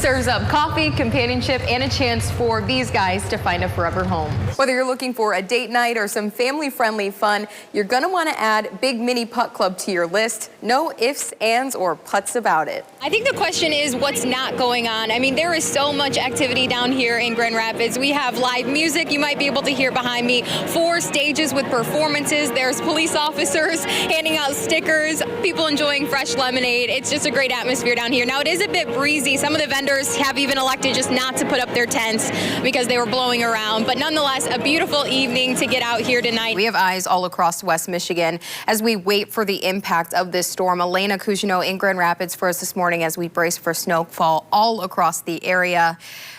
Serves up coffee, companionship, and a chance for these guys to find a forever home. Whether you're looking for a date night or some family-friendly fun, you're going to want to add Big Mini Putt Club to your list. No ifs, ands, or puts about it. I think the question is what's not going on. I mean, there is so much activity down here in Grand Rapids. We have live music. You might be able to hear behind me. 4 stages with performances. There's police officers handing out stickers, people enjoying fresh lemonade. It's just a great atmosphere down here. Now, it is a bit breezy. Some of the vendors have even elected just not to put up their tents because they were blowing around. But nonetheless, a beautiful evening to get out here tonight. We have eyes all across West Michigan as we wait for the impact of this storm. Elena Cousineau in Grand Rapids for us this morning as we brace for snowfall all across the area.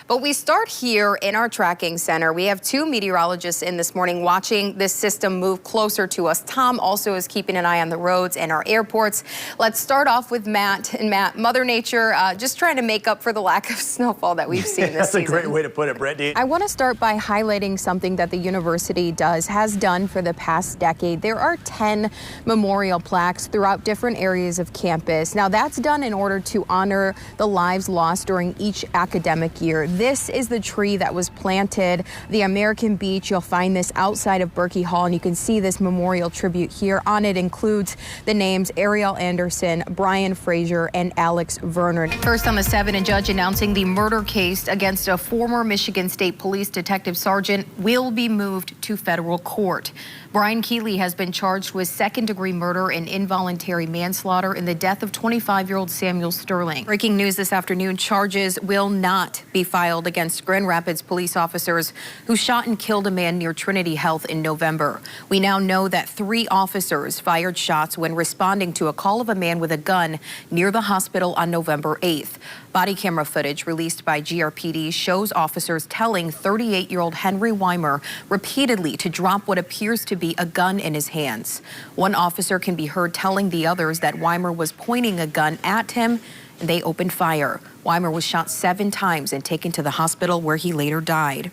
But we start here in our tracking center. We have 2 meteorologists in this morning watching this system move closer to us. Tom also is keeping an eye on the roads and our airports. Let's start off with Matt. And Matt, Mother Nature just trying to make up for the lack of snowfall that we've seen this season. That's a great way to put it, Brittany. I want to start by highlighting something that the university has done for the past decade. There are 10 memorial plaques throughout different areas of campus. Now, that's done in order to honor the lives lost during each academic year. This is the tree that was planted, the American Beech. You'll find this outside of Berkey Hall, and you can see this memorial tribute here. On it includes the names Ariel Anderson, Brian Frazier, and Alex Verner. First on the 7, a judge announcing the murder case against a former Michigan State Police detective sergeant will be moved to federal court. Brian Keeley has been charged with second-degree murder and involuntary manslaughter in the death of 25-year-old Samuel Sterling. Breaking news this afternoon, charges will not be filed against Grand Rapids police officers who shot and killed a man near Trinity Health in November. We now know that 3 officers fired shots when responding to a call of a man with a gun near the hospital on November 8th. Body camera footage released by GRPD shows officers telling 38-year-old Henry Weimer repeatedly to drop what appears to be a gun in his hands. One officer can be heard telling the others that Weimer was pointing a gun at him, and they opened fire. Weimer was shot 7 times and taken to the hospital where he later died.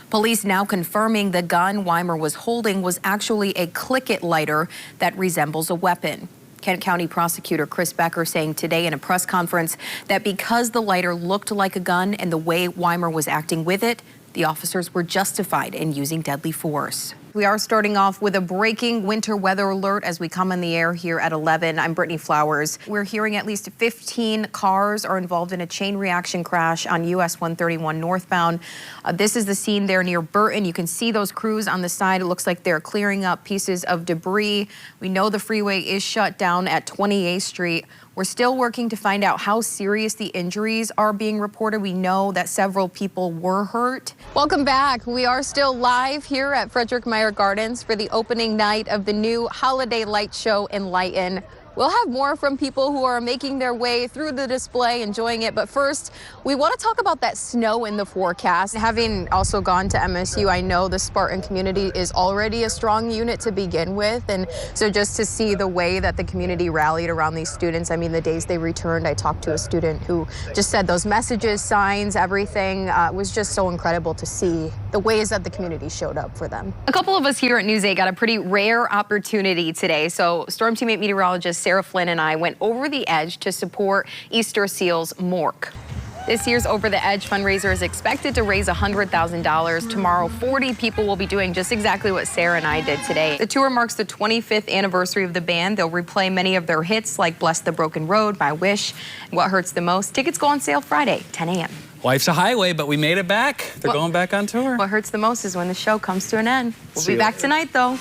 Police now confirming the gun Weimer was holding was actually a click-it lighter that resembles a weapon. Kent County prosecutor Chris Becker saying today in a press conference that because the lighter looked like a gun and the way Weimer was acting with it, the officers were justified in using deadly force. We are starting off with a breaking winter weather alert as we come on the air here at 11. I'm Brittany Flowers. We're hearing at least 15 cars are involved in a chain reaction crash on US 131 northbound. This is the scene there near Burton. You can see those crews on the side. It looks like they're clearing up pieces of debris. We know the freeway is shut down at 28th Street. We're still working to find out how serious the injuries are being reported. We know that several people were hurt. Welcome back. We are still live here at Frederick Meyer Gardens for the opening night of the new Holiday Light Show Enlighten. We'll have more from people who are making their way through the display, enjoying it. But first, we want to talk about that snow in the forecast. Having also gone to MSU, I know the Spartan community is already a strong unit to begin with. And so just to see the way that the community rallied around these students, I mean, the days they returned, I talked to a student who just said those messages, signs, everything was just so incredible to see the ways that the community showed up for them. A couple of us here at News 8 got a pretty rare opportunity today. So Storm Team 8 meteorologist Sarah Flynn and I went over the edge to support Easter Seals Mork. This year's Over the Edge fundraiser is expected to raise $100,000. Tomorrow, 40 people will be doing just exactly what Sarah and I did today. The tour marks the 25th anniversary of the band. They'll replay many of their hits like Bless the Broken Road, My Wish, and What Hurts the Most. Tickets go on sale Friday, 10 a.m. Life's a highway, but we made it back. They're going back on tour. What hurts the most is when the show comes to an end. We'll be back tonight, though.